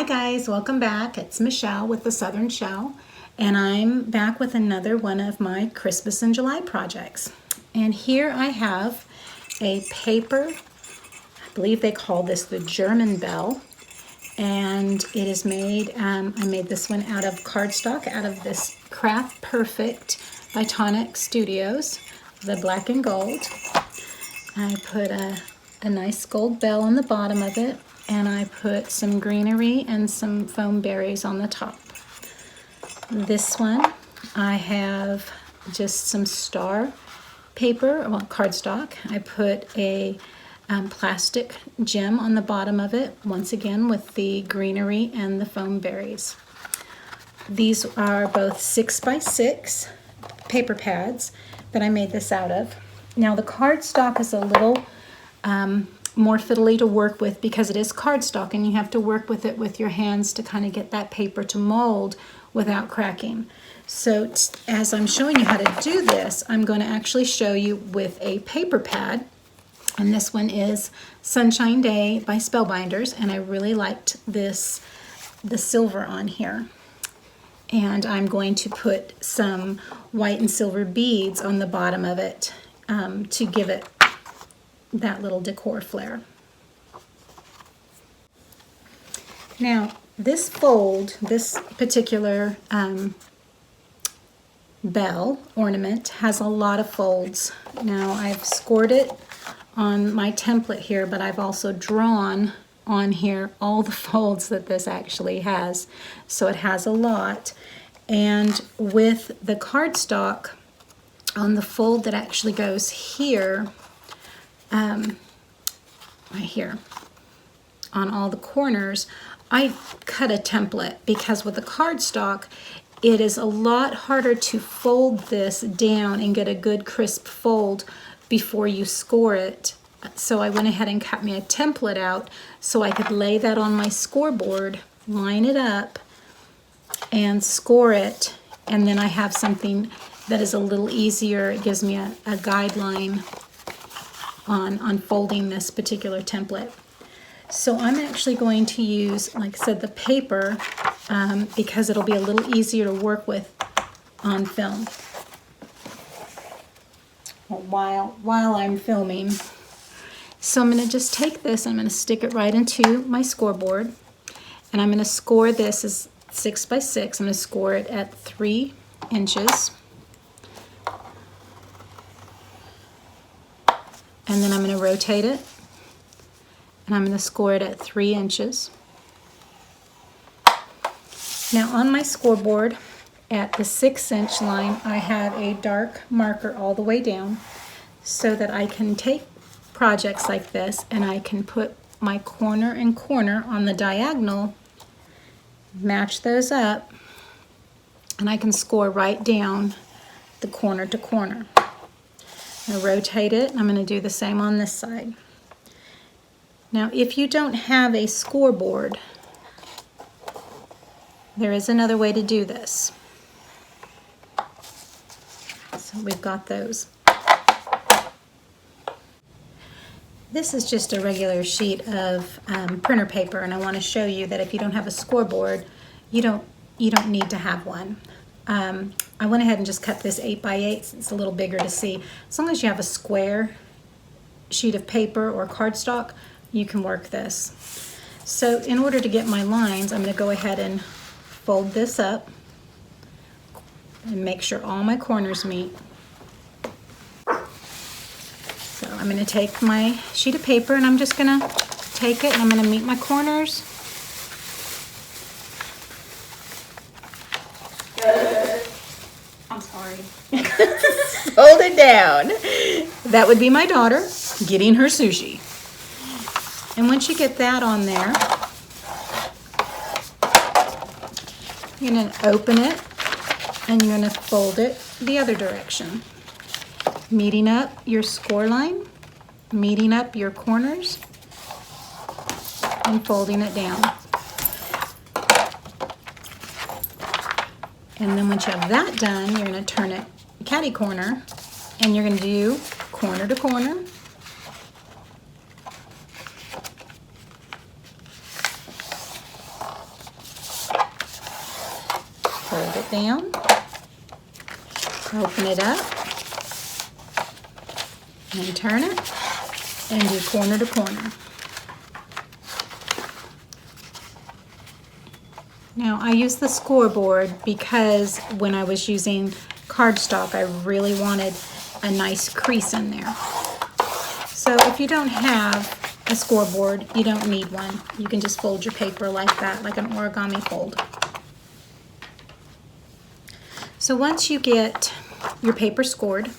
guys, welcome back. It's Michelle with the Southern Shell, and I'm back with another one of my Christmas in July projects. And here I have a paper, I believe they call this the German bell, and it is made, I made this one out of cardstock, out of this Craft Perfect by Tonic Studios, the black and gold. I put a nice gold bell on the bottom of it, and I put some greenery and some foam berries on the top. This one, I have just some star paper, well, cardstock. I put a plastic gem on the bottom of it, once again with the greenery and the foam berries. These are both 6x6 paper pads that I made this out of. Now the cardstock is a little more fiddly to work with because it is cardstock and you have to work with it with your hands to kind of get that paper to mold without cracking. So as I'm showing you how to do this, I'm going to actually show you with a paper pad, and this one is Sunshine Day by Spellbinders, and I really liked this, the silver on here. And I'm going to put some white and silver beads on the bottom of it to give it that little decor flair. Now this fold, this particular bell ornament has a lot of folds. Now I've scored it on my template here, but I've also drawn on here all the folds that this actually has. So it has a lot. And with the cardstock on the fold that actually goes here, right here on all the corners, I cut a template because with the cardstock it is a lot harder to fold this down and get a good crisp fold before you score it. So I went ahead and cut me a template out so I could lay that on my scoreboard, line it up and score it, and then I have something that is a little easier. It gives me a guideline on folding this particular template. So I'm actually going to use, like I said, the paper because it'll be a little easier to work with on film while I'm filming. So I'm going to just take this, I'm going to stick it right into my scoreboard, and I'm going to score this as 6x6. I'm going to score it at 3 inches. And then I'm going to rotate it, and I'm going to score it at 3 inches. Now on my scoreboard at the 6-inch line, I have a dark marker all the way down so that I can take projects like this and I can put my corner and corner on the diagonal, match those up, and I can score right down the corner to corner. I'm going to rotate it, and I'm going to do the same on this side. Now, if you don't have a scoreboard, there is another way to do this. So we've got those. This is just a regular sheet of printer paper, and I want to show you that if you don't have a scoreboard, you don't need to have one. I went ahead and just cut this 8x8. It's a little bigger to see. As long as you have a square sheet of paper or cardstock, you can work this. So in order to get my lines, I'm going to go ahead and fold this up and make sure all my corners meet. So I'm going to take my sheet of paper, and I'm just going to take it and I'm going to meet my corners. I'm sorry. Hold it down. That would be my daughter getting her sushi. And once you get that on there, you're going to open it and you're going to fold it the other direction, meeting up your score line, meeting up your corners, and folding it down. And then once you have that done, you're going to turn it catty corner, and you're going to do corner to corner. fold it down, open it up, and turn it, and do corner to corner. Now I use the scoreboard because when I was using cardstock, I really wanted a nice crease in there. So if you don't have a scoreboard, you don't need one. You can just fold your paper like that, like an origami fold. So once you get your paper scored,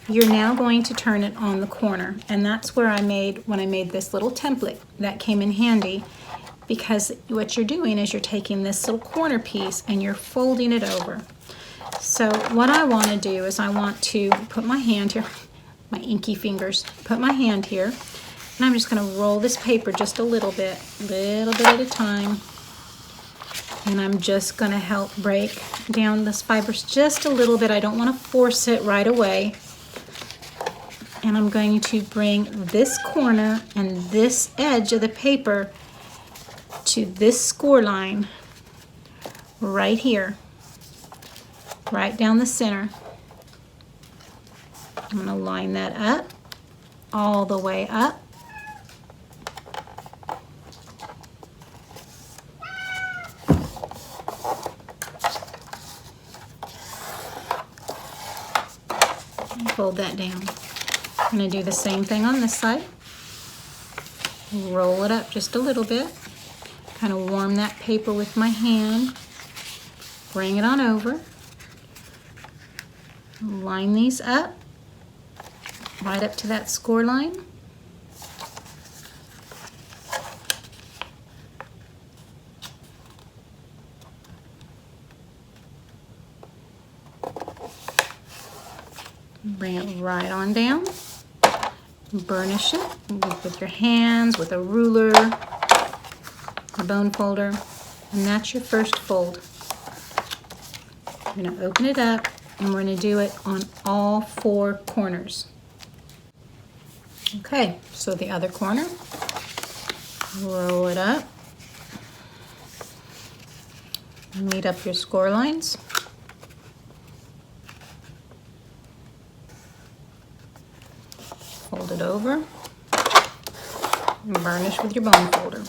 you're now going to turn it on the corner, and that's where when I made this little template that came in handy, because what you're doing is you're taking this little corner piece and you're folding it over. So what I want to do is I want to put my hand here, my inky fingers, put my hand here, and I'm just going to roll this paper just a little bit at a time, and I'm just going to help break down this fibers just a little bit. I don't want to force it right away. And I'm going to bring this corner and this edge of the paper to this score line right here, right down the center. I'm going to line that up all the way up. And fold that down. I'm going to do the same thing on this side. Roll it up just a little bit. Kind of warm that paper with my hand. Bring it on over. Line these up. Right up to that score line. Bring it right on down. Burnish it with your hands, with a ruler, a bone folder, and that's your first fold. You're going to open it up, and we're going to do it on all 4 corners. Okay, so the other corner, roll it up, meet up your score lines. Fold it over, and burnish with your bone folder.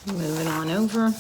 Move it on over.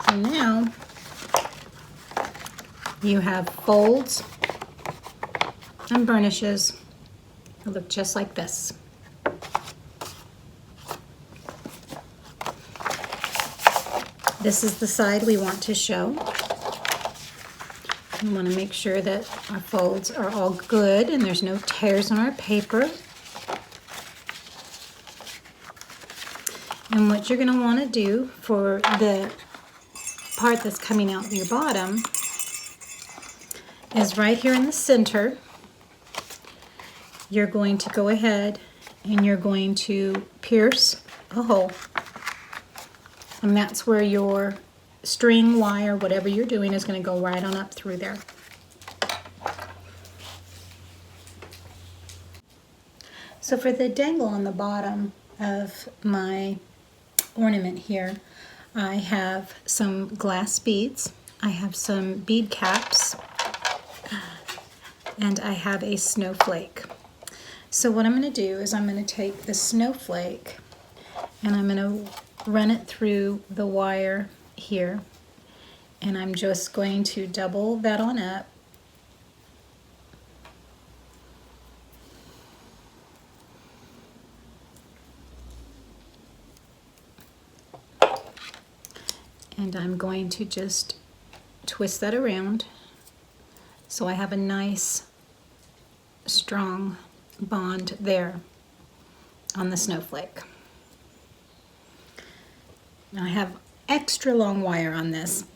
So now you have folds and burnishes that look just like this. This is the side we want to show. We want to make sure that our folds are all good and there's no tears on our paper. what you're going to want to do for the part that's coming out your bottom is right here in the center, you're going to go ahead and you're going to pierce a hole. And that's where your string, wire, whatever you're doing is going to go right on up through there. So for the dangle on the bottom of my ornament here, I have some glass beads, I have some bead caps, and I have a snowflake. So what I'm going to do is I'm going to take the snowflake and I'm going to run it through the wire here, and I'm just going to double that on up. And I'm going to just twist that around so I have a nice strong bond there on the snowflake. Now I have extra long wire on this,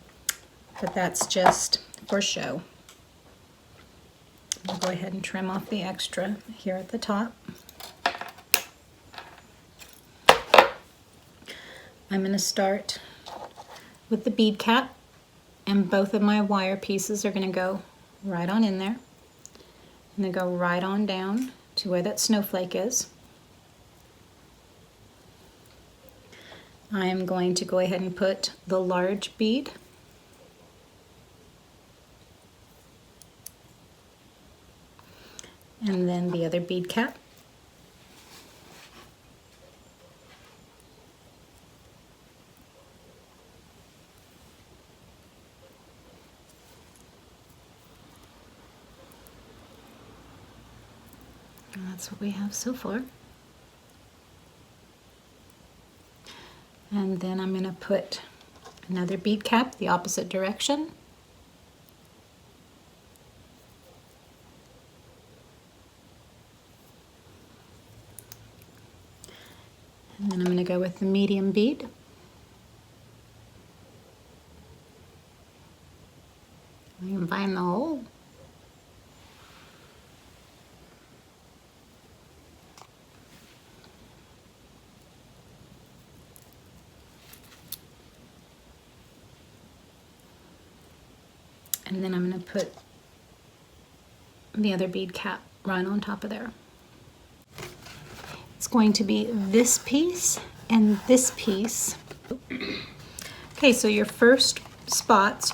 but that's just for show. I'll go ahead and trim off the extra here at the top. I'm going to start with the bead cap, and both of my wire pieces are going to go right on in there. And they go right on down to where that snowflake is. I am going to go ahead and put the large bead and then the other bead cap. And that's what we have so far. And then I'm going to put another bead cap the opposite direction. And then I'm going to go with the medium bead. We can find the hole. And then I'm going to put the other bead cap right on top of there. It's going to be this piece and this piece. Okay, so your first spots,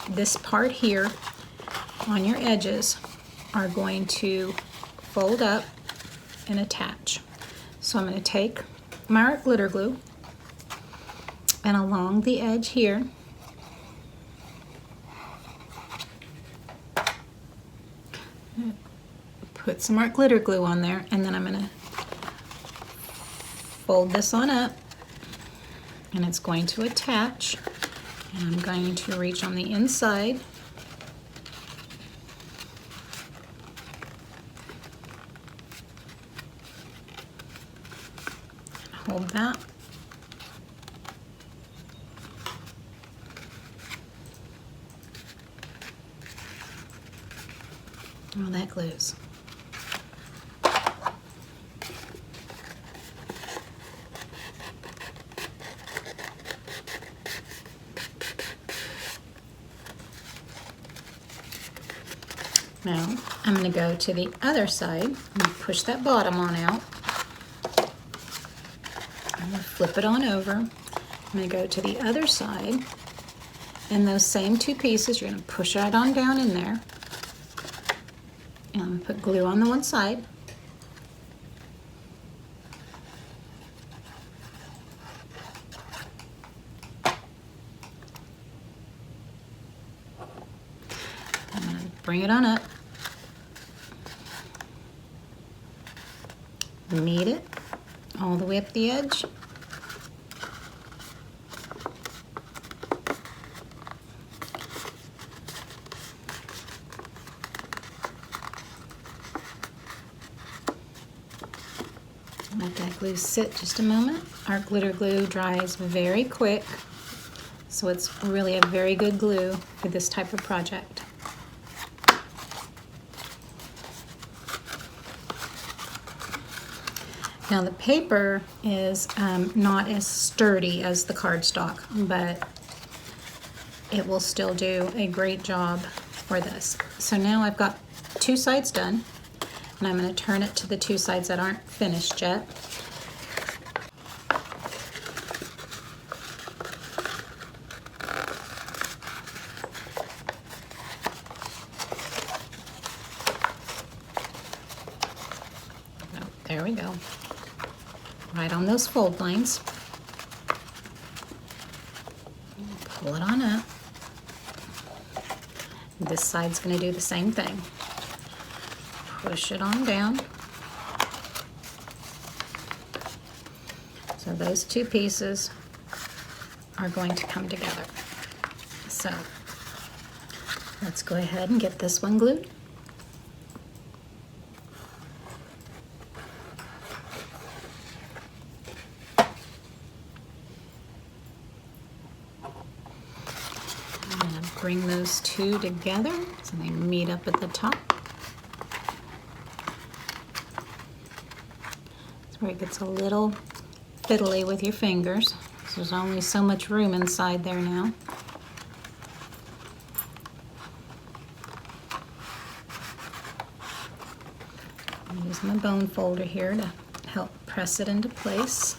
this part here on your edges, are going to fold up and attach. So I'm going to take my art glitter glue and along the edge here, put some art glitter glue on there, and then I'm going to fold this on up, and it's going to attach, and I'm going to reach on the inside and hold that. Oh, that glues. Now I'm going to go to the other side and push that bottom on out. I'm going to flip it on over. I'm going to go to the other side, and those same two pieces you're going to push right on down in there. And I'm going to put glue on the one side. I'm going to bring it on up. Meet it all the way up the edge. I'm going to Let that glue sit just a moment. Our glitter glue dries very quick, so it's really a very good glue for this type of project. Now the paper is not as sturdy as the cardstock, but it will still do a great job for this. So now I've got two sides done, and I'm going to turn it to the two sides that aren't finished yet. Oh, there we go. Right on those fold lines. Pull it on up. This side's going to do the same thing. Push it on down. So those two pieces are going to come together. So let's go ahead and get this one glued. Bring those two together so they meet up at the top. That's where it gets a little fiddly with your fingers. So there's only so much room inside there now. I'm using my bone folder here to help press it into place.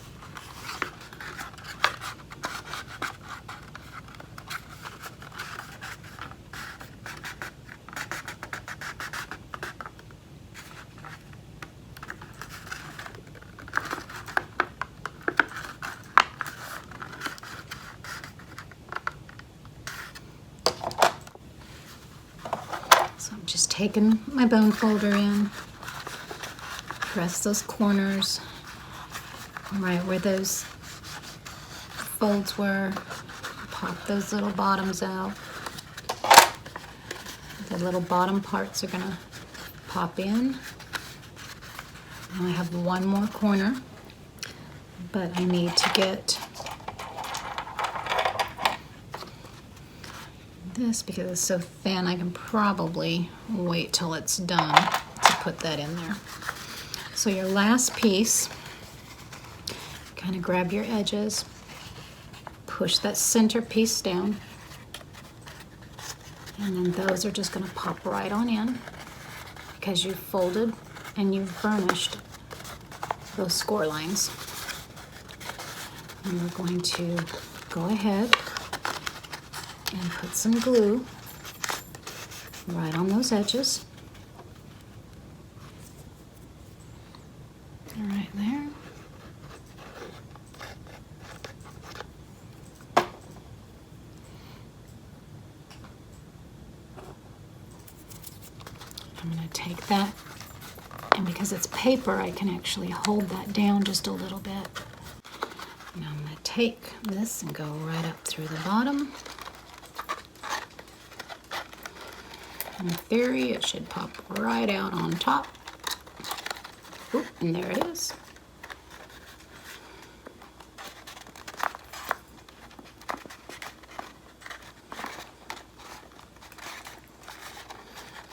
So I'm just taking my bone folder in, press those corners right where those folds were, pop those little bottoms out. The little bottom parts are gonna pop in. Now I have one more corner, but I need to get this, because it's so thin, I can probably wait till it's done to put that in there. So your last piece, kind of grab your edges, push that center piece down, and then those are just going to pop right on in because you've folded and you've burnished those score lines. And we're going to go ahead and put some glue right on those edges. Right there. I'm going to take that, and because it's paper, I can actually hold that down just a little bit. Now I'm going to take this and go right up through the bottom. In theory, it should pop right out on top. Oop, and there it is.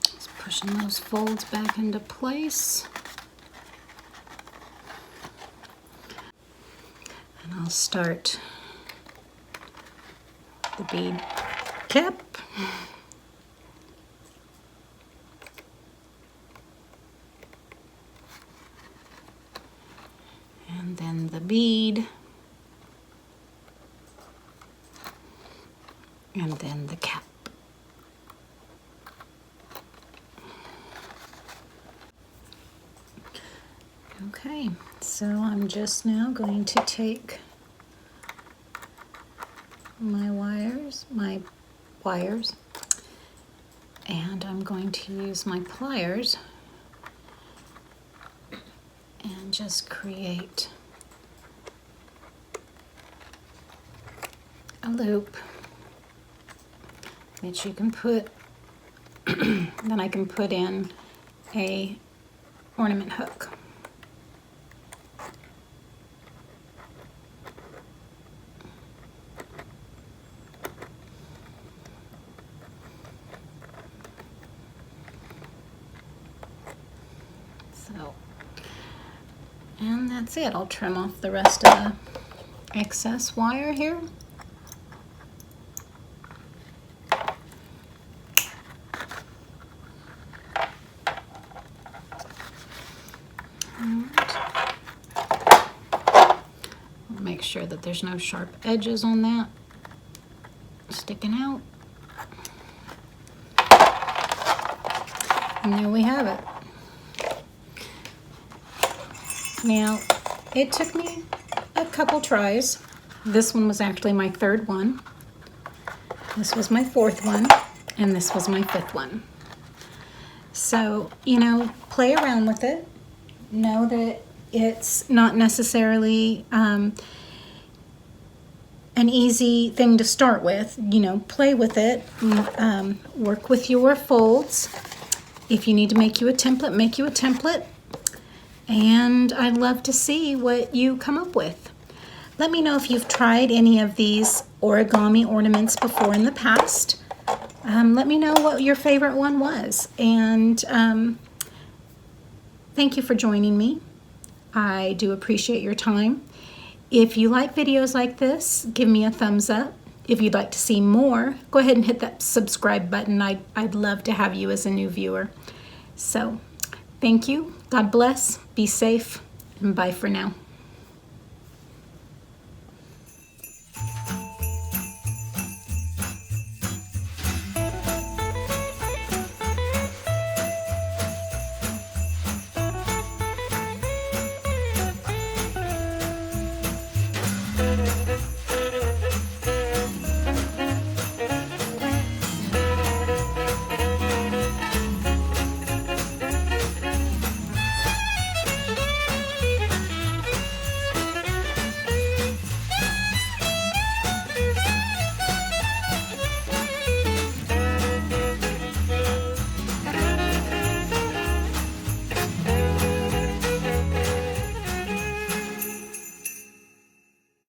Just pushing those folds back into place. And I'll start the bead cap. And then the bead, and then the cap. Okay, so I'm just now going to take my wires, and I'm going to use my pliers and just create a loop that you can put, then I can put in a ornament hook. So, and that's it. I'll trim off the rest of the excess wire here. Make sure that there's no sharp edges on that sticking out. And there we have it. Now, it took me a couple tries. This one was actually my third one. This was my fourth one, and this was my fifth one. So, you know, play around with it. Know that it's not necessarily an easy thing to start with. You know, play with it. Work with your folds. If you need to make you a template, make you a template. And I'd love to see what you come up with. Let me know if you've tried any of these origami ornaments before in the past. Let me know what your favorite one was. And thank you for joining me. I do appreciate your time. If you like videos like this, give me a thumbs up. If you'd like to see more, go ahead and hit that subscribe button. I'd love to have you as a new viewer. So, thank you. God bless. Be safe. And bye for now.